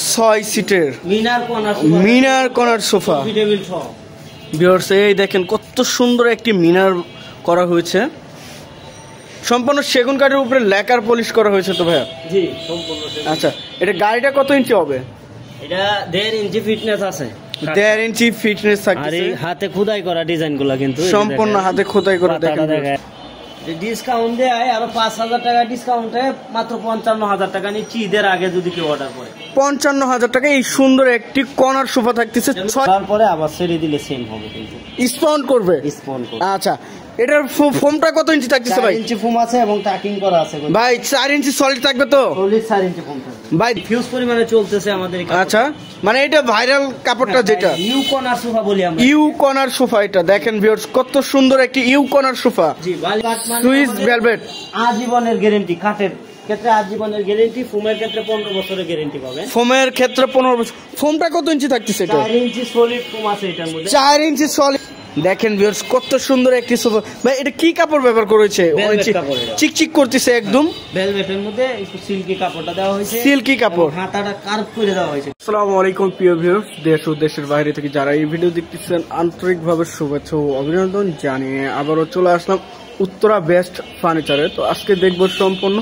6 সিটের মিনার corner sofa. Viewers এই দেখেন কত সুন্দর একটি মিনার করা হয়েছে, সম্পূর্ণ সেগুন কাঠের উপরে লেকার পলিশ করা হয়েছে তো ভাইয়া? জি সম্পূর্ণ। আচ্ছা, এটা গাড়িটা কত ইঞ্চি হবে? এটা 1.5 ইঞ্চি ফিটনেস আছে। 1.5 ইঞ্চি ফিটনেস থাকছে। আর এই হাতে খোদাই করা ডিজাইনগুলো কিন্তু সম্পূর্ণ হাতে খোদাই করা। দেখেন ডিসকাউন্ট দেয় আরো 5,000 টাকা ডিসকাউন্টে মাত্র 55,000 টাকা নিচ্ছি ঈদের আগে যদি কেউ অর্ডার করে। 55,000 টাকা এই সুন্দর একটি কর্নার সোফা থাকতেছে। তারপরে আবার ছেড়ে দিলে সেম হবে কিন্তু স্পন্ড করবে। আচ্ছা, এটার ফোমটা কত ইঞ্চি থাকতেছে ভাই? 4 ইঞ্চি ফোম আছে এবং টাকিং করা আছে ভাই। 4 ইঞ্চি সলিড থাকবে তো? সলিড 4 ইঞ্চি ফোম থাকবে ভাই। ফিউজ পরিমাণে চলতেছে আমাদের। আচ্ছা, মানে এটা ভাইরাল কাপড়টা যেটা ইউ কর্নার সোফা বলি আমরা। U corner sofa. এটা দেখেন ভিউয়ার্স কত সুন্দর একটি ইউ কর্নার সোফা। জি, সুইস ভেলভেট। আজীবনের গ্যারান্টি। কাঠের ক্ষেত্রে আজীবনের গ্যারান্টি, ফোমের ক্ষেত্রে 15 বছরের গ্যারান্টি পাবেন। ফোমের ক্ষেত্রে 15 বছর। ফোমটা কত ইঞ্চি থাকতেছে? এটা 4 ইঞ্চি সলিড ফোম আছে এটার মধ্যে। 4 ইঞ্চি সলিড। দেখেন ভিউয়ার্স কত সুন্দর একটি সোফা। ভাই এটা কি কাপড় ব্যবহার করেছে? চিকচিক করতেছে একদম। ভেলভেটের মধ্যে একটু সিল্কি কাপড়টা দেওয়া হয়েছে। সিল্কি কাপড়, হাতাটা কার্ভ করে দেওয়া হয়েছে। আসসালামু আলাইকুম প্রিয় ভিউয়ার্স, দেশ ও দেশের বাইরে থেকে যারা এই ভিডিও দেখতেছেন আন্তরিকভাবে শুভেচ্ছা ও অভিনন্দন জানিয়ে আবারও চলে আসলাম উত্তরা বেস্ট ফার্নিচারে। তো আজকে দেখবো সম্পূর্ণ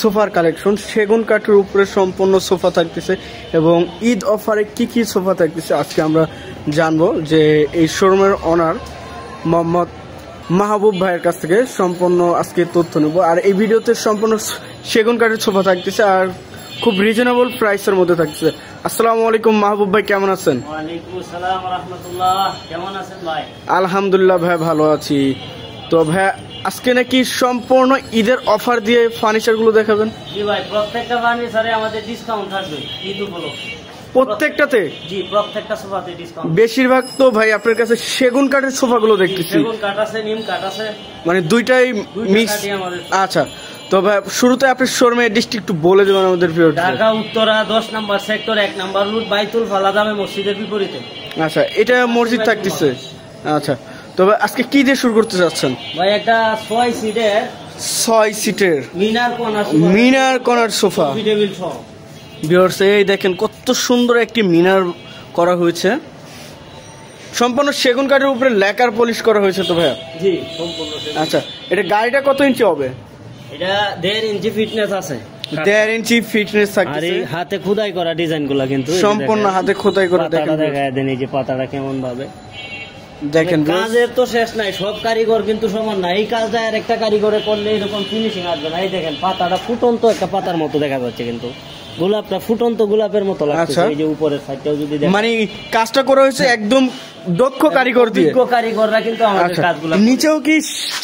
সোফার কালেকশন। সেগুন কাঠের উপরে সম্পূর্ণ সোফা থাকতেছে এবং ঈদ অফারে কি কি সোফা থাকতেছে আজকে আমরা জানবো। যে এই শোরুমের ওনার মোহাম্মদ মাহবুব ভাইয়ের কাছ থেকে সম্পূর্ণ আজকে তথ্য নেব। আর এই ভিডিওতে সম্পূর্ণ সেগুন কাঠের সোফা থাকতেছে আর খুব রিজনেবল প্রাইসের মধ্যে থাকতেছে। আসসালামু আলাইকুম মাহবুব ভাই, কেমন আছেন? ওয়ালাইকুম আসসালাম ওয়া রাহমাতুল্লাহ। কেমন আছেন ভাই? আলহামদুলিল্লাহ ভাই, ভালো আছি। তো ভাই আজকে নাকি সম্পূর্ণ ঈদের অফার দিয়ে ফার্নিচার গুলো দেখাবেন? জি ভাই, প্রত্যেকটা ফার্নিচারে আমাদের ডিসকাউন্ট থাকবে ঈদ উপলক্ষে। প্রত্যেকটাতে? জি, প্রত্যেকটা সোফাতে ডিসকাউন্ট। বেশিরভাগ তো ভাই আপনার কাছে সেগুন কাঠের সোফা গুলো দেখতেছি। সেগুন কাঠ আছে, নিম কাঠ আছে, মানে দুইটাই মিক্স। আচ্ছা, তো ভাই শুরুতে আপনি শোরুমে ডিস্ট্রিক্ট একটু বলে দেবেন আমাদের ভিউয়ারদের। ঢাকা উত্তরা 10 নম্বর সেক্টর 1 নম্বর রুট বাইতুল ফালা জামে মসজিদের বিপরীতে। আচ্ছা, এটা মসজিদ থাকতেছে। আচ্ছা, তবে আজকে কি দিয়ে শুরু করতে যাচ্ছেন ভাই? একটা 6 সিটের মিনার কর্নার সোফা। ভিউয়ার্স এই দেখেন কত সুন্দর একটি মিনার করা হয়েছে, সম্পূর্ণ সেগুন কাঠের উপরে লেকার পলিশ করা হয়েছে তো ভাইয়া? জি সম্পূর্ণ। আচ্ছা, এটা গাড়িটা কত ইঞ্চি হবে? এটা 1.5 ইঞ্চি ফিটনেস আছে। 1.5 ইঞ্চি ফিটনেস থাকছে। আর এই হাতে খোদাই করা ডিজাইনগুলো কিন্তু সম্পূর্ণ হাতে খোদাই করা। দেখেন দেখায় দেন এই যে পাতাটা কেমন ভাবে। দেখেন কাজের তো শেষ নাই, সব কারিগর কিন্তু সমান না। এই কাজটা আর একটা কারিগরে করলে এরকম ফিনিশিং আসবে না। এই দেখেন পাতাটা ফুটন্ত একটা পাতার মতো দেখা যাচ্ছে, কিন্তু গোলাপটা ফুটন্ত গোলাপের মতো লাগছে। এই যে উপরের সাইডটাও যদি দেখেন, মানে কাজটা করা হয়েছে একদম দক্ষ কারিগর দিয়ে। দক্ষ কারিগররা কিন্তু আমাদের কাজগুলো। নিচেও কি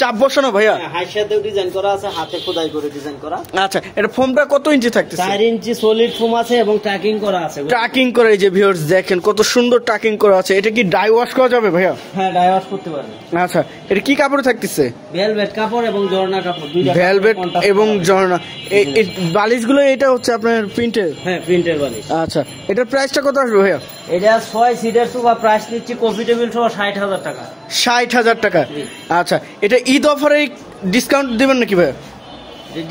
চাপ বসানো ভাইয়া? হাইসাতেও ডিজাইন করা আছে, হাতে খোদাই করে ডিজাইন করা। আচ্ছা, এটা ফোমটা কত ইঞ্চি থাকতেছে? 4 ইঞ্চি সলিড ফোম আছে এবং টাকিং করা আছে। টাকিং করে, এই যে ভিউয়ার্স দেখেন কত সুন্দর টাকিং করা আছে। এটা কি ডাই ওয়াশ করা যাবে ভাইয়া? হ্যাঁ, ডাই ওয়াশ করতে পারবেন। আচ্ছা, এটা কি কাপড় থাকতেছে? ভেলভেট কাপড় এবং জর্না কাপড়, দুইটা। ভেলভেট এবং জর্না। এই বালিশগুলো এটা হচ্ছে আপনার প্রিন্টের? হ্যাঁ, প্রিন্টের বালিশ। আচ্ছা, এটার প্রাইসটা কত আসবে ভাইয়া? এটা 6 সিটের সোফা, প্রাইস নিচ্ছি কফি টেবিল সহ 60,000 টাকা। 60,000 টাকা। আচ্ছা, এটা ঈদ অফারে ডিসকাউন্ট দিবেন নাকি ভাইয়া?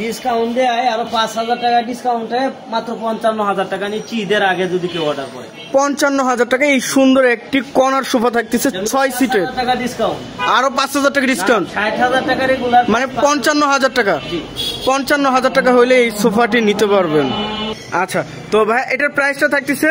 ডিসকাউন্ট দেয় আরো 5,000 টাকা ডিসকাউন্টে মাত্র 55,000 টাকা নিচ্ছি ঈদের আগে যদি কেউ অর্ডার করে। 55,000 টাকা এই সুন্দর একটি কর্নার সোফা থাকতেছে 6 সিটের। টাকা ডিসকাউন্ট, আরো 5,000 টাকা ডিসকাউন্ট। 60,000 টাকা রেগুলার, মানে 55,000 টাকা। 55,000 টাকা হলে এই সোফাটি নিতে পারবেন। আচ্ছা, তো ভাই এটার প্রাইসটা থাকতেছে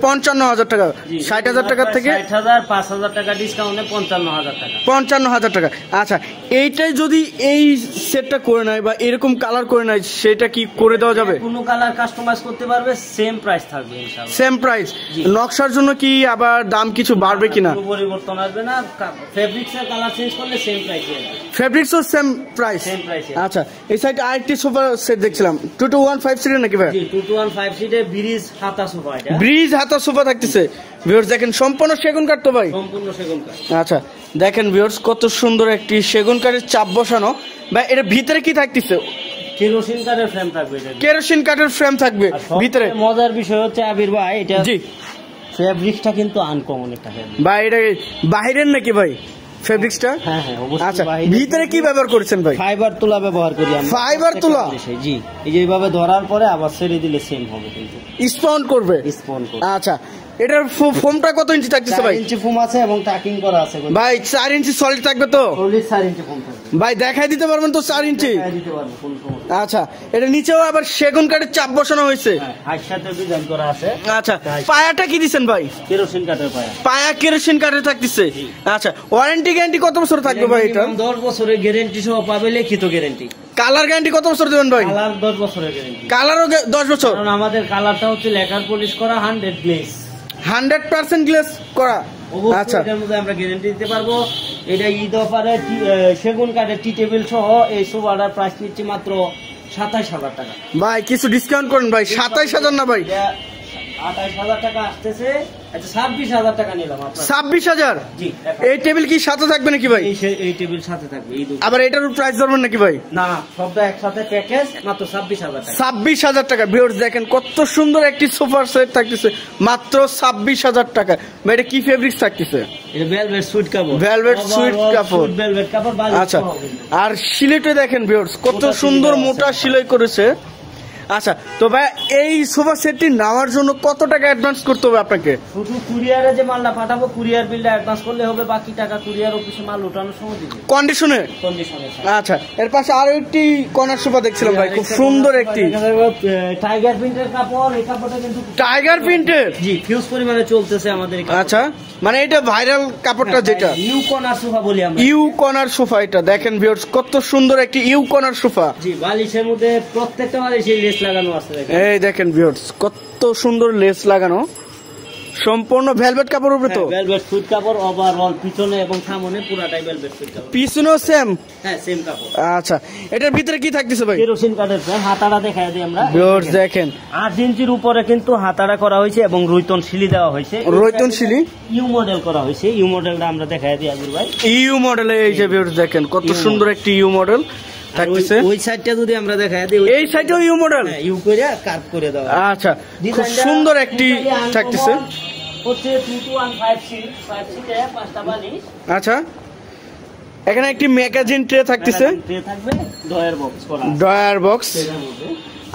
55,000 টাকা। 60,000 টাকা থেকে 60,000, 5,000 টাকা ডিসকাউন্টে 55,000 টাকা। 55,000 টাকা। আচ্ছা, এইটাই যদি এই সেটটা করে নেয় বা এরকম কালার করে নেয়, সেটা কি করে দেওয়া যাবে? কোনো কালার কাস্টমাইজ করতে পারবে, সেম প্রাইস থাকবে ইনশাআল্লাহ। Same price. নকশার জন্য কি আবার দাম কিছু বাড়বে কিনা? কোনো পরিবর্তন আসবে না। ফেব্রিক্সের কালার চেঞ্জ করলে সেম প্রাইস হবে। ফেব্রিক্সও সেম প্রাইস। আচ্ছা, এই সাইডে আরেকটি সোফা সেট দেখছিলাম 2215 সিটের নাকি ভাই? 2215 সিটে ব্রিজ হাতা সোফা। এটা ব্রিজ হাতা সোফা থাকতেছে। ভিউয়ার্স দেখেন সম্পূর্ণ সেগুন কাঠ তো ভাই? সম্পূর্ণ সেগুন কাঠ। আচ্ছা, দেখেন ভিউয়ার্স কত সুন্দর একটি সেগুন কাঠের চাপ বসানো। ভাই এর ভিতরে কি থাকতেছে? কেরোসিন কাঠের ফ্রেম থাকবে। কেরোসিন কাঠের ফ্রেম থাকবে ভিতরে। মজার বিষয় হচ্ছে আবির ভাই, এটা জি ফেব্রিক্সটা কিন্তু আনকমন একটা ফেব্রিক ভাই। এটা বাইরের নাকি ভাই? ফেব্রিক্সটা? হ্যাঁ হ্যাঁ অবশ্যই। আচ্ছা, ভিতরে কি ব্যবহার করেছেন ভাই? ফাইবার তুলা ব্যবহার করি আমরা। ফাইবার তুলা? জি, এই যে এইভাবে ধরার পরে আবার ছেড়ে দিলে সেম হবে কিন্তু স্পন করবে। স্পন করবে। আচ্ছা, এটার ফোমটা কত ইঞ্চি থাকতেছে ভাই? 4 ইঞ্চি ফোম আছে এবং টাকিং করা আছে ভাই। 4 ইঞ্চি সলিড থাকবে তো? সলিড 4 ইঞ্চি ফোম থাকবে ভাই। দেখাই দিতে পারবেন তো 4 ইঞ্চি? দেখাই দিতে পারবো কোন সমস্যা। আচ্ছা, এটা নিচেও আবার সেগুন কাঠের চাপ বসানো হয়েছে। হ্যাঁ, হাইট সাথে ডিজাইন করা আছে। আচ্ছা, পায়াটা কি দিবেন ভাই? কেরোসিন কাঠের পায়া। পায়া কেরোসিন কাঠের থাকতেছে। আচ্ছা, ওয়ারেন্টি গ্যারান্টি কত বছর থাকবে ভাই এটা? 10 বছরের গ্যারান্টি সহ পাবে, লিখিত গ্যারান্টি। কালার গ্যারান্টি কত বছর দিবেন ভাই? কালার 10 বছরের গ্যারান্টি। কালারও 10 বছর? কারণ আমাদের কালারটা হচ্ছে লেকার পলিশ করা 100 গ্লেজ। 100% গ্লেজ করা। আচ্ছা, এটার মধ্যে আমরা গ্যারান্টি দিতে পারবো। এটা ঈদ অফারে সেগুন কাঠের টি টেবিল সহ এই সোফাটার প্রাইস নিচ্ছে মাত্র 27,000 টাকা। ভাই কিছু ডিসকাউন্ট করেন ভাই। 27,000 না ভাই? 28,000 টাকা আসতেছে। আচ্ছা, 26,000 টাকা নিলাম আপনার। 26,000? জি। এই টেবিল কি সাথে থাকবে নাকি ভাই? এই টেবিল সাথে থাকবে। আবার এটার প্রাইস ধরবেন নাকি ভাই? না, সবটা একসাথে প্যাকেজ, মাত্র 26,000 টাকা। 26,000 টাকা। ভিউয়ার্স দেখেন কত সুন্দর একটি সোফার সেট থাকতেছে মাত্র 26,000 টাকা। ভাই এটা কি ফেব্রিক্স থাকতেছে? এটা ভেলভেট সুইট কাপড়। ভেলভেট সুইট কাপড়। ভেলভেট কাপড়। আচ্ছা, আর সিলেটে দেখেন ভিউয়ার্স কত সুন্দর মোটা সিলাই করেছে। আচ্ছা, তো ভাই এই সোফা সেটটি নেওয়ার জন্য কত টাকা অ্যাডভান্স করতে হবে আপনাকে? শুধু কুরিয়ারে যে মালটা পাঠাবো, কুরিয়ার বিলটা অ্যাডভান্স করলে হবে, বাকি টাকা কুরিয়ার অফিসে মাল ওঠানোর সময় দিবে। কন্ডিশনে? আচ্ছা, এর পাশে আরো একটি কর্নার সোফা দেখছিলাম ভাই, খুব সুন্দর একটি টাইগার প্রিন্টের কাপড়। এই কাপড়টা কিন্তু টাইগার প্রিন্টের? জি, ফিউজ পরিমাণে চলতেছে আমাদের। আচ্ছা, মানে এটা ভাইরাল কাপড়টা যেটা ইউ কর্নার সোফা বলি আমরা। U corner sofa. এটা দেখেন ভিউয়ার্স কত সুন্দর একটি ইউ কর্নার সোফা। জি, বালিশের মধ্যে প্রত্যেকটা বালিশে লেস লাগানো আছে। এই দেখেন ভিউয়ার্স কত সুন্দর লেস লাগানো, সম্পূর্ণ ভেলভেট কাপড় উপরে। তো ভেলভেট সুইট কাপড় ওভারঅল, পিছনে এবং সামনে পুরাটাই ভেলভেট সুইট কাপড়। পিছনেও সেম? হ্যাঁ, সেম কাপড়। আচ্ছা, এটার ভিতরে কি থাকতেছে ভাই? কেরোসিন কাঠের হাতাটা দেখাই দিই আমরা। ভিউয়ার্স দেখেন 8 ইঞ্চির উপরে কিন্তু হাতাটা করা হয়েছে এবং রৈতন শিলি দেওয়া হয়েছে। রৈতন শিলি ইউ মডেল করা হয়েছে। ইউ মডেলটা আমরা দেখাই দিই আজুর ভাই। U model. এই যে ভিউয়ার্স দেখেন কত সুন্দর একটি ইউ মডেল থাকতেছে। ওই সাইডটা যদি আমরা দেখাই দিই, এই সাইডেও ইউ মডেল। হ্যাঁ, ইউ করে কাট করে দেওয়া। আচ্ছা, খুব সুন্দর একটি থাকতেছে। হচ্ছে 2-1-5 সিট, 5 সিটে 5টা বালিশ। আচ্ছা, এখানে একটি ম্যাগাজিন ট্রে থাকতেছে। ট্রে থাকবে, ডয়ার বক্স করা। Drawer box.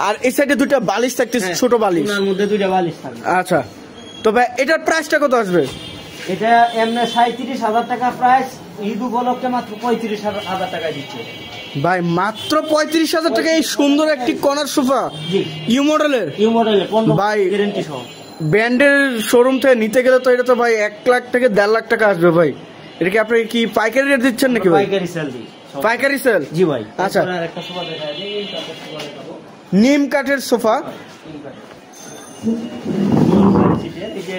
আর এই সাইডে দুটো বালিশ থাকতেছে, ছোট বালিশ। ওনার মধ্যে দুইটা বালিশ থাকবে। আচ্ছা, তবে এটার প্রাইসটা কত আসবে? এটা এমনি 37,000 টাকা প্রাইস, ঈদ উপলক্ষে মাত্র 35,000 টাকা দিচ্ছে ভাই। মাত্র 35,000 টাকা এই সুন্দর একটি কর্নার সোফা ইউ মডেলের। ইউ মডেলের ভাই গ্যারান্টি সহ। ব্র্যান্ডের শোরুম থেকে নিতে গেলে তো এটা তো ভাই 1 লাখ থেকে 1.5 লাখ টাকা আসবে ভাই। এটা কি আপনি কি পাইকারি রেট দিচ্ছেন নাকি ভাই? পাইকারি সেল দিই। পাইকারি সেল? জি ভাই। আচ্ছা, আরেকটা সোফা দেখাই দিই। এই কাঠের সোফা দেখাবো। নিম কাঠের সোফা। এই যে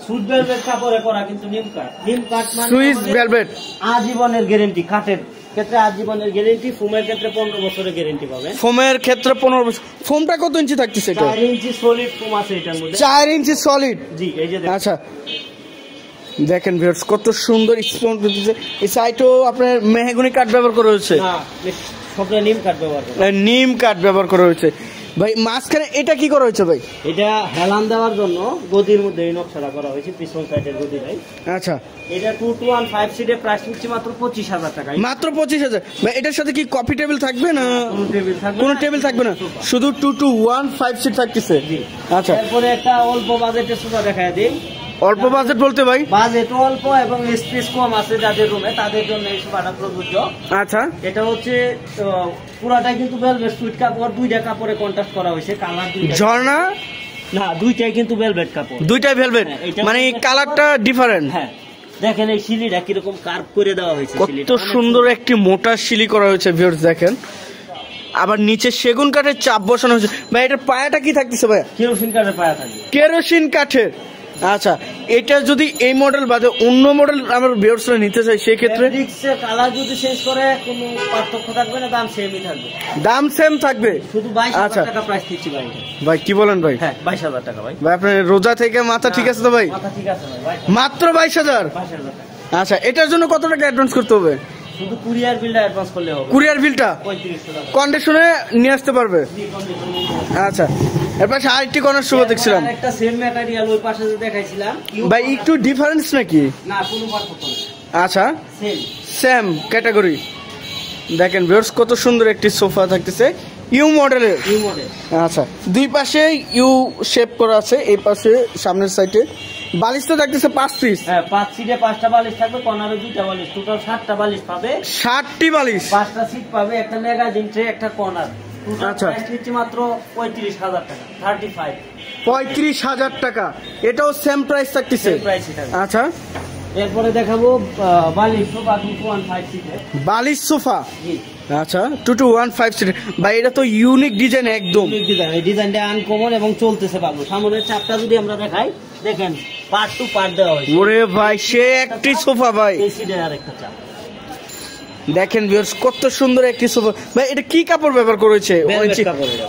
সুইস ভেলভেট কাপড়ে করা কিন্তু নিম কাঠ। নিম কাঠ মানে সুইস ভেলভেট আজীবনের গ্যারান্টি। কাঠের ক্ষেত্রে আজীবনের গ্যারান্টি, ফোমের ক্ষেত্রে 15 বছরের গ্যারান্টি পাবেন। ফোমের ক্ষেত্রে 15 বছর। ফোমটা কত ইঞ্চি থাকতেছে এটা? 4 ইঞ্চি সলিড ফোম আছে এটার মধ্যে। 4 ইঞ্চি সলিড? জি, এই যে আচ্ছা, দেখেন ভিউয়ার্স কত সুন্দর স্টোন দিতেছে। এই সাইডেও আপনার মেহগনি কাঠ ব্যবহার করা হয়েছে? না, সবটা নিম কাঠ ব্যবহার করা। নিম কাঠ ব্যবহার করা হয়েছে। ভাই মাঝখানে এটা কি করা হয়েছে ভাই? এটা হেলান দেওয়ার জন্য গদির মধ্যে এই নকশাটা করা হয়েছে, পিছন সাইডের গদি ভাই। আচ্ছা, এটা 2-1-5 সিটের প্রাইস নিচ্ছে মাত্র 25,000 টাকা। মাত্র 25,000। ভাই এটার সাথে কি কফি টেবিল থাকবে না? কোনো টেবিল থাকবে? কোনো টেবিল থাকবে না, শুধু 2-1-5 সিট থাকতেছে। আচ্ছা, এরপরে একটা অল্প বাজেটের সোফা দেখায় দিই। অল্প বাজেট বলতে ভাই? বাজেট অল্প এবং স্পেস কম আছে যাদের রুমে, তাদের জন্য এই সোফাটা প্রযোজ্য। আচ্ছা, এটা হচ্ছে পুরাটাই কিন্তু ভেলভেট সুইট কাপড়, দুইটা কাপড়ে কন্ট্রাস্ট করা হয়েছে। কালার দুইটা ঝর্ণা? না, দুইটাই কিন্তু ভেলভেট কাপড়। দুইটাই ভেলভেট, মানে কালারটা ডিফারেন্ট। হ্যাঁ, দেখেন এই শিলিটা কিরকম কার্ভ করে দেওয়া হয়েছে। কত সুন্দর একটি মোটা শিলি করা হয়েছে ভিউয়ার্স দেখেন। আবার নিচে সেগুন কাঠের চাপ বসানো হয়েছে। ভাই এটার পায়াটা কি থাকতেছে ভাই? কেরোসিন কাঠের পায়া থাকবে। কেরোসিন কাঠের। আচ্ছা, এটা যদি এই মডেল বাদে অন্য মডেল আমার ভিউয়ার্সরা নিতে চাই সেই ক্ষেত্রে? কালার যদি চেঞ্জ করে কোনো পার্থক্য থাকবে না, দাম সেমই থাকবে। দাম সেম থাকবে শুধু 22,000 টাকা প্রাইস দিচ্ছি ভাই। ভাই কি বলেন ভাই? হ্যাঁ, 22,000 টাকা ভাই। ভাই আপনার রোজা থেকে মাথা ঠিক আছে তো ভাই? মাথা ঠিক আছে ভাই। মাত্র 22,000? 22,000 টাকা। আচ্ছা, এটার জন্য কত টাকা অ্যাডভান্স করতে হবে? শুধু কুরিয়ার বিলটা অ্যাডভান্স করলে হবে। কুরিয়ার বিলটা 3500 টাকা কন্ডিশনে নিয়ে আসতে পারবে? আচ্ছা, এরপর আরেকটি কর্নার সোফা দেখছিলাম। একটা সেম ম্যাটেরিয়াল ওই পাশে যে দেখাইছিলাম ভাই একটু ডিফারেন্স নাকি? না, কোনো পার্থক্য নেই। আচ্ছা, সেম সেম ক্যাটাগরি। দেখেন ভিউয়ার্স কত সুন্দর একটি সোফা থাকতেছে ইউ মডেলের। U model. আচ্ছা, দুই পাশে ইউ শেপ করা আছে, এই পাশে সামনের সাইডে বালিশ তো থাকতেছে 5 পিস। হ্যাঁ, 5 সিটে 5টা বালিশ থাকবে, কর্নারে 2টা বালিশ, টোটাল 7টা বালিশ পাবে। 7টি বালিশ, 5টা সিট পাবে, একটা ম্যাগাজিন ট্রে, একটা কর্নার। আচ্ছা, প্রাইস নিচ্ছে মাত্র 35,000 টাকা, 35। 35,000 টাকা। এটাও সেম প্রাইস থাকতেছে। সেম প্রাইসই থাকবে। আচ্ছা, এরপরে দেখাবো বালিশ সোফা 215 সিটের। বালিশ সোফা। জি। আচ্ছা, 2215 সিট। ভাই এটা তো ইউনিক ডিজাইন একদম। ইউনিক ডিজাইন, এই ডিজাইনটা আনকমন এবং চলতেছে ভালো। সামনের চাপটা যদি আমরা দেখাই, দেখেন পার্ট টু পার্ট দেওয়া হয়েছে। ওরে ভাই সে একটি সোফা ভাই। এই সিটের আরেকটা চাপ দেখেন ভিউয়ার্স কত সুন্দর একটি সোফা। ভাই এটা কি কাপড় ব্যবহার করেছে?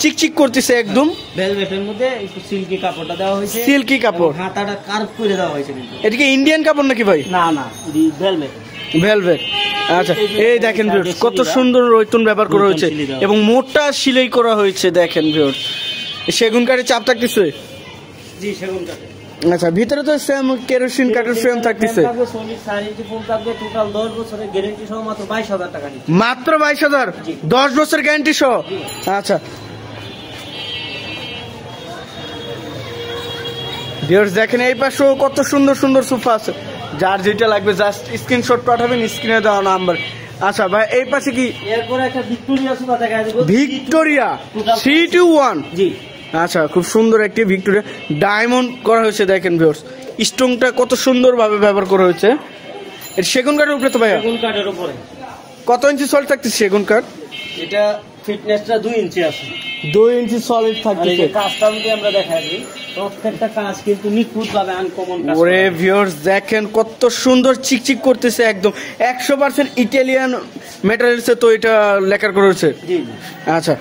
চিকচিক করতেছে একদম। ভেলভেটের মধ্যে একটু সিল্কি কাপড়টা দেওয়া হয়েছে। সিল্কি কাপড়, হাতাটা কার্ভ করে দেওয়া হয়েছে কিন্তু। এটা কি ইন্ডিয়ান কাপড় নাকি ভাই? না না, ভেলভেট। ভেলভেট। আচ্ছা, এই দেখেন ভিউয়ার্স কত সুন্দর রয়তুন ব্যবহার করা হয়েছে এবং মোটা সেলাই করা হয়েছে। দেখেন ভিউয়ার্স সেগুন কাঠের চাপ থাকতেছে। জি, সেগুন কাঠের। আচ্ছা, ভিতরে তো সেম কেরোসিন কাঠের ফ্রেম থাকতেছে। টোটাল 10 বছরের গ্যারান্টি সহ মাত্র 22,000 টাকা নিচ্ছে। মাত্র 22,000, 10 বছর গ্যারান্টি সহ। আচ্ছা ভিউয়ার্স দেখেন এই পাশেও কত সুন্দর সুন্দর সোফা আছে। যার যেটা লাগবে জাস্ট স্ক্রিনশট পাঠাবেন স্ক্রিনে দেওয়া নাম্বার। আচ্ছা ভাই এই পাশে কি? এরপরে একটা ভিক্টোরিয়া সোফা দেখা যাবে। ভিক্টোরিয়া 321। জি। আচ্ছা, খুব সুন্দর একটি ভিক্টোরিয়া, ডায়মন্ড করা হয়েছে। দেখেন ভিউয়ার্স স্টোনটা কত সুন্দর ভাবে ব্যবহার করা হয়েছে। এটা সেগুন কাঠের উপরে তো ভাই? সেগুন কাঠের উপরে। কত ইঞ্চি সলিড থাকতেছে সেগুন কাঠ? এটা ফিটনেসটা 2 ইঞ্চি আছে। 2 ইঞ্চি সলিড থাকতেছে। কাজটা যদি আমরা দেখাই দিই, প্রত্যেকটা কাজ কিন্তু নিখুঁত ভাবে আনকমন কাজ। ওরে ভিউয়ার্স দেখেন কত সুন্দর চিকচিক করতেছে একদম 100% ইটালিয়ান ম্যাটেরিয়ালসে তো এটা লেকার করা হয়েছে। জি। আচ্ছা,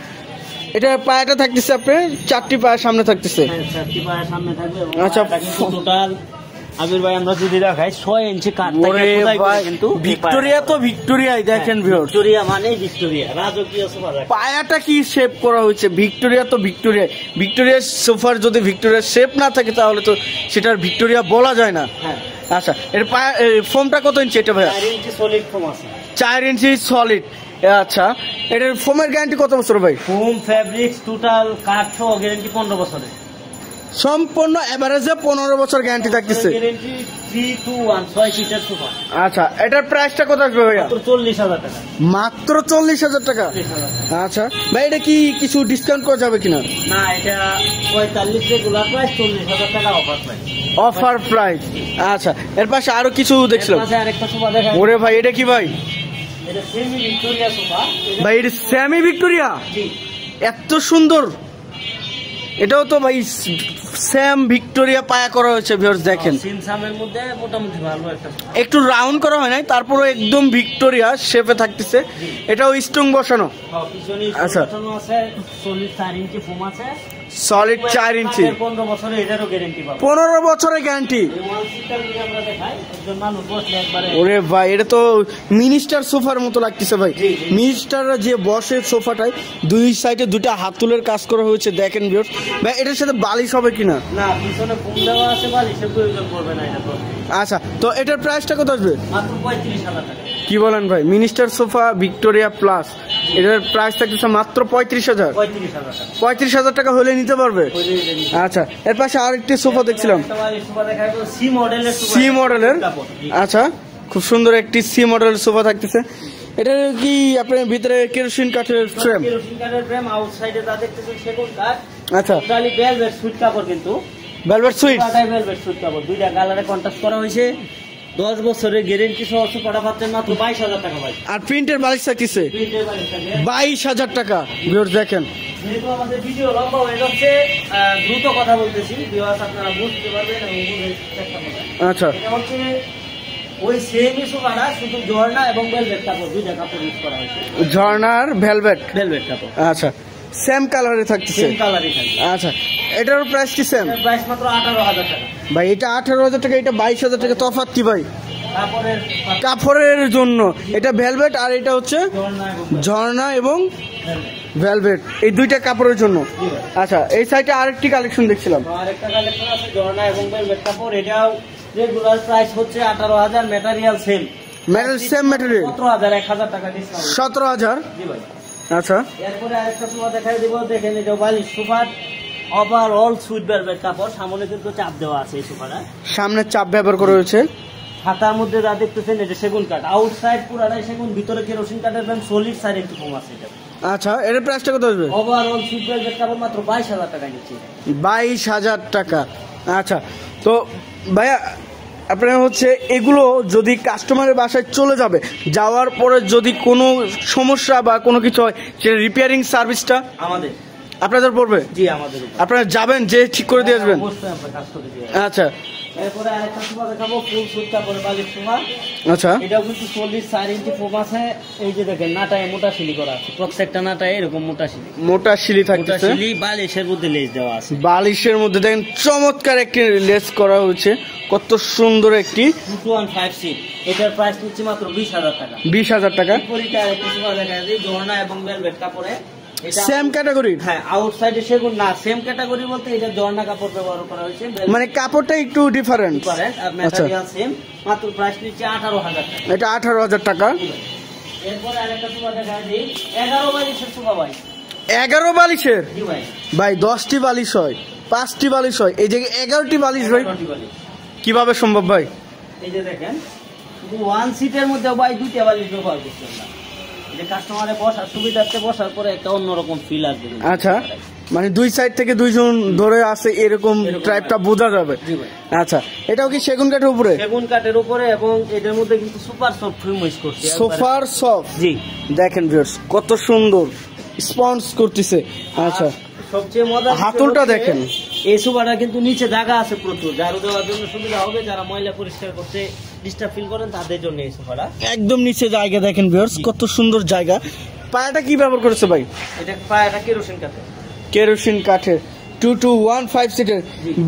এটা পায়াটা থাকতেছে আপনার 4টি পায়ের সামনে থাকতেছে। হ্যাঁ, 4টি পায়ের সামনে থাকবে। আচ্ছা, টোটাল আবির ভাই আমরা যদি দেখাই 6 ইঞ্চি কাঠ থাকে কিন্তু। ভিক্টোরিয়া তো ভিক্টোরিয়াই দেখেন ভিউয়ার্স। ভিক্টোরিয়া মানে ভিক্টোরিয়া, রাজকীয় সোফা। পায়াটা কি শেপ করা হয়েছে? ভিক্টোরিয়া তো ভিক্টোরিয়া। ভিক্টোরিয়ার সোফার যদি ভিক্টোরিয়ার শেপ না থাকে তাহলে তো সেটার ভিক্টোরিয়া বলা যায় না। হ্যাঁ। আচ্ছা, এর পায়া ফোমটা কত ইঞ্চি এটা ভাই? 4 ইঞ্চি সলিড ফোম আছে। 4 ইঞ্চি সলিড। আচ্ছা, এটার ফোমের গ্যারান্টি কত বছর ভাই? ফোম, ফেব্রিক্স, টোটাল কাঠ সহ গ্যারান্টি 15 বছরের। সম্পূর্ণ এভারেজে 15 বছর গ্যারান্টি থাকতেছে। গ্যারান্টি 321 6 সিটের সোফা। আচ্ছা, এটার প্রাইসটা কত আসবে ভাইয়া? মাত্র 40,000 টাকা। মাত্র 40,000 টাকা। আচ্ছা ভাই, এটা কি কিছু ডিসকাউন্ট করা যাবে কিনা? না, এটা 45 রেগুলার প্রাইস, 40,000 টাকা অফার প্রাইস। Offer price. আচ্ছা, এর পাশে আরো কিছু দেখছিলাম। আরেকটা সোফা দেখা। ওরে ভাই এটা কি ভাই? এটা সেমি ভিক্টোরিয়া সোফা। ভাই এটা সেমি ভিক্টোরিয়া? জি। এত সুন্দর। এটাও তো ভাই সেম ভিক্টোরিয়া পায়া করা হয়েছে ভিউয়ার্স দেখেন। সিনসামের মধ্যে মোটামুটি ভালো একটা। একটু রাউন্ড করা হয় নাই, তারপরে একদম ভিক্টোরিয়া শেপে থাকতেছে। এটাও স্টোন বসানো। আচ্ছা, 4 ইঞ্চি ফোম আছে। সলিড 4 ইঞ্চি। 15 বছরের এটারও গ্যারান্টি পাবো। 15 বছরের গ্যারান্টি। আমরা দেখাই, একজন মানুষ বসলে একবারে। ওরে ভাই এটা তো মিনিস্টার সোফার মতো লাগতেছে ভাই। মিনিস্টাররা যে বসে সোফাটায় দুই সাইডে দুটা হাতুলের কাজ করা হয়েছে দেখেন ভিউয়ার্স। ভাই এটার সাথে বালিশ হবে কিনা? না, পিছনে ফোম দেওয়া আছে, বালিশের প্রয়োজন পড়বে না এটা। আচ্ছা, তো এটার প্রাইসটা কত আসবে? মাত্র 35,000 টাকা। কি বলেন ভাই? মিনিস্টার সোফা ভিক্টোরিয়া প্লাস এটার প্রাইস থাকতেছে মাত্র 35,000। 35,000 টাকা হলে নিতে পারবে। আচ্ছা, এর পাশে আরেকটি সোফা দেখছিলাম সি মডেলের। আচ্ছা, খুব সুন্দর একটি সি মডেলের সোফা থাকতেছে। এটা কি আপনার ভিতরে কেরোসিন কাঠের ফ্রেম? আউটসাইডে যা দেখতেছেন সেগুন কাঠ। আচ্ছা, টোটালি ভেলভেট সুইট কাপড় কিন্তু। Velvet sweet. ভেলভেট সুইট কাপড়, দুইটা কালারে কন্ট্রাস্ট করা হয়েছে। 10 বছরের গ্যারান্টি সহ সোফাটা পাচ্ছেন মাত্র 22,000 টাকা ভাই। আর প্রিন্টের বালিশ থাকতেছে 22,000 টাকা। ভিউয়ার্স দেখেন, যেহেতু আমাদের ভিডিও লম্বা হয়ে যাচ্ছে, দ্রুত কথা বলতেছি, ভিউয়ার্স আপনারা বুঝতে পারবেন এবং বুঝতে চেষ্টা করবেন। আচ্ছা, এটা হচ্ছে ওই সেমই সোফাটা, শুধু ঝর্ণা এবং ভেলভেট কাপড়, দুইটা কাপড় ইউজ করা হয়েছে। ঝর্ণার ভেলভেট কাপড়। আচ্ছা, সেম কালারে থাকতেছে। সেম কালারই থাকবে। আচ্ছা, এটার প্রাইস কি সেম? প্রাইস মাত্র 18,000 টাকা ভাই। এটা 18,000 টাকা, এটা 22,000 টাকা। তফাৎ কি ভাই? কাপড়ের জন্য এটা ভেলভেট আর এটা হচ্ছে ঝর্ণা এবং ভেলভেট, এই দুইটা কাপড়ের জন্য। আচ্ছা, এই সাইডে আরেকটি কালেকশন দেখছিলাম। আরেকটা কালেকশন আছে ঝর্ণা এবং ভেলভেট কাপড়। এটাও রেগুলার প্রাইস হচ্ছে 18,000, material same. Material same material 17,000 টাকা ডিসকাউন্ট 17,000। জি ভাই। আচ্ছা এরপরে আরেকটা সোফা দেখাই দিব, দেখেন এটা বালিশ সোফা, ওভারঅল সুইট ভেলভেট কাপড়, সামনে কিন্তু চাপ দেওয়া আছে এই সোফাটা, সামনে চাপ ব্যবহার করা হয়েছে। হাতার মধ্যে যা দেখতেছেন এটা সেগুন কাঠ, আউটসাইড পুরাটাই সেগুন, ভিতরে কেরোসিন কাঠের ফ্রেম, সলিড সাইড একটু কম আছে এটা। আচ্ছা এর প্রাইসটা কত আসবে? ওভারঅল সুইট ভেলভেট কাপড় মাত্র 22,000 টাকা নিচ্ছি। 22,000 টাকা। আচ্ছা তো ভাইয়া আপনার হচ্ছে এগুলো যদি কাস্টমারের বাসায় চলে যাবে, যাওয়ার পরে যদি কোনো সমস্যা বা কোনো কিছু হয়, সেটা রিপেয়ারিং সার্ভিসটা আমাদের আপনাদের পড়বে? জি আমাদের। আপনারা যাবেন যে ঠিক করে দিয়ে আসবেন? অবশ্যই আমরা কাজ করে দিই। আচ্ছা এরপরে আরেকটা সোফা দেখাবো, ফুল সুইট কাপড়ের বালিশ সোফা। আচ্ছা এটাও কিন্তু 4 ইঞ্চি ফোম আছে। এই যে দেখেন নাটায় মোটা শিলি করা আছে, প্রত্যেকটা নাটায় এরকম মোটা শিলি, মোটা শিলি মোটা থাকতেছে। শিলি, বালিশের মধ্যে লেজ দেওয়া আছে। বালিশের মধ্যে দেখেন চমৎকার একটি লেস করা হয়েছে, কত সুন্দর একটি 215 সিট। এটার প্রাইস নিচ্ছে মাত্র 20,000 টাকা। 20,000 টাকা। বিপরীতে আরেকটা সোফা দেখা যায় ঝর্ণা এবং ভেলভেট কাপড়ে, এটা সেম ক্যাটাগরি? হ্যাঁ, আউটসাইডে সেগুন না, সেম ক্যাটাগরি বলতে এটা ঝর্ণা কাপড় ব্যবহার করা হয়েছে, মানে কাপড়টা একটু ডিফারেন্ট। আর ম্যাটেরিয়াল সেম, মাত্র প্রাইস নিচ্ছে 18,000 টাকা। এটা 18,000 টাকা। এরপরে আরেকটা সোফা দেখা যায় 11 বালিশের সোফা ভাই। 11 বালিশের? জি ভাই। ভাই 10টি বালিশ হয়, 5টি বালিশ হয়, এই জায়গায় 11টি বালিশ ভাই 11টি বালিশ কিভাবে সম্ভব ভাই? এই যে দেখেন, শুধু ওয়ান সিটের মধ্যে ভাই 2টা বালিশ ব্যবহার করছি আমরা, যে কাস্টমারে বসার সুবিধার্থে বসার পরে একটা অন্যরকম ফিল আসবে। আচ্ছা মানে দুই সাইড থেকে দুইজন ধরে আছে এরকম টাইপটা বোঝা যাবে। আচ্ছা এটাও কি সেগুন কাঠের উপরে? সেগুন কাঠের উপরে, এবং এটার মধ্যে কিন্তু সুপার সফট ফ্রেম ইউজ করছে। Super soft. জি দেখেন ভিউয়ার্স কত সুন্দর স্পঞ্জ করতেছে। আচ্ছা সবচেয়ে মজার হাতলটা দেখেন, এই সোফাটা কিন্তু নিচে জায়গা আছে প্রচুর, ঝাড়ু দেওয়ার জন্য সুবিধা হবে, যারা ময়লা পরিষ্কার করতে ডিস্টার্ব ফিল করেন তাদের জন্য এই সোফাটা। একদম নিচে জায়গা দেখেন ভিউয়ার্স কত সুন্দর জায়গা। পায়াটা কি ব্যবহার করেছে ভাই? এটা পায়াটা কেরোসিন কাঠের। কেরোসিন কাঠের 2215 সিটের,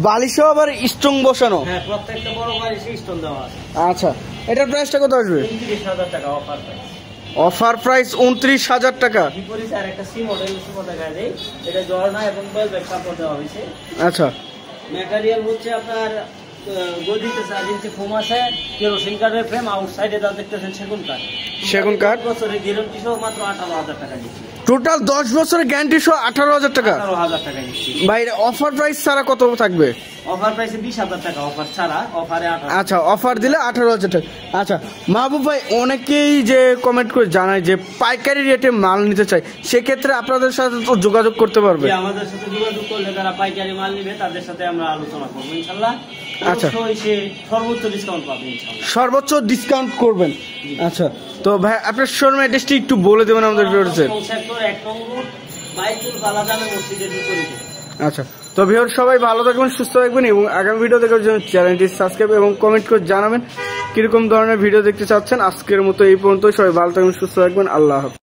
বালিশও আবার স্ট্রং বসানো। হ্যাঁ, প্রত্যেকটা বড় বালিশে স্টোন দেওয়া আছে। আচ্ছা এটার প্রাইসটা কত আসবে? 29,000 টাকা অফার প্রাইস। অফার প্রাইস 29,000 টাকা। বিপরীতে আরেকটা সি মডেলের সোফা দেখা যায়, এটা ঝর্ণা এবং ভেলভেট কাপড় দেওয়া হয়েছে। আচ্ছা ম্যাটেরিয়াল হচ্ছে আপনার গদিতে 4 ইঞ্চি ফোম আছে, কেরোসিন কাঠের ফ্রেম, আউটসাইডে যা দেখতেছেন সেগুন কাঠ। সেগুন কাঠ। বছরের গ্যারান্টি সহ মাত্র 18,000 টাকা নিচ্ছি। টোটাল 10 বছরের গ্যারান্টি সহ 18,000 টাকা। 18,000 টাকা নিচ্ছি ভাই অফার প্রাইস ছাড়া কত থাকবে? অফার প্রাইসে 20,000 টাকা অফার ছাড়া, অফারে 18,000। আচ্ছা অফার দিলে 18,000 টাকা। আচ্ছা মাহবুব ভাই অনেকেই যে কমেন্ট করে জানায় যে পাইকারি রেটে মাল নিতে চাই, সেক্ষেত্রে আপনাদের সাথে তো যোগাযোগ করতে পারবে? আমাদের সাথে যোগাযোগ করলে যারা পাইকারি মাল নিবে তাদের সাথে আমরা আলোচনা করবো ইনশাল্লাহ। আচ্ছা সে সর্বোচ্চ ডিসকাউন্ট পাবে ইনশাল্লাহ। সর্বোচ্চ ডিসকাউন্ট করবেন। আচ্ছা তো ভাই আপনার শোরুম অ্যাড্রেসটি একটু বলে দেবেন আমাদের ভিউয়ারদের। সেক্টর 1 নং রোড, বাইতুল বালা জামে মসজিদের বিপরীতে। আচ্ছা তো ভিউয়ার সবাই ভালো থাকবেন, সুস্থ থাকবেন, এবং আগামী ভিডিও দেখার জন্য চ্যানেলটি সাবস্ক্রাইব এবং কমেন্ট করে জানাবেন কিরকম ধরনের ভিডিও দেখতে চাচ্ছেন। আজকের মতো এই পর্যন্ত, সবাই ভালো থাকবেন, সুস্থ থাকবেন, আল্লাহ হাফেজ।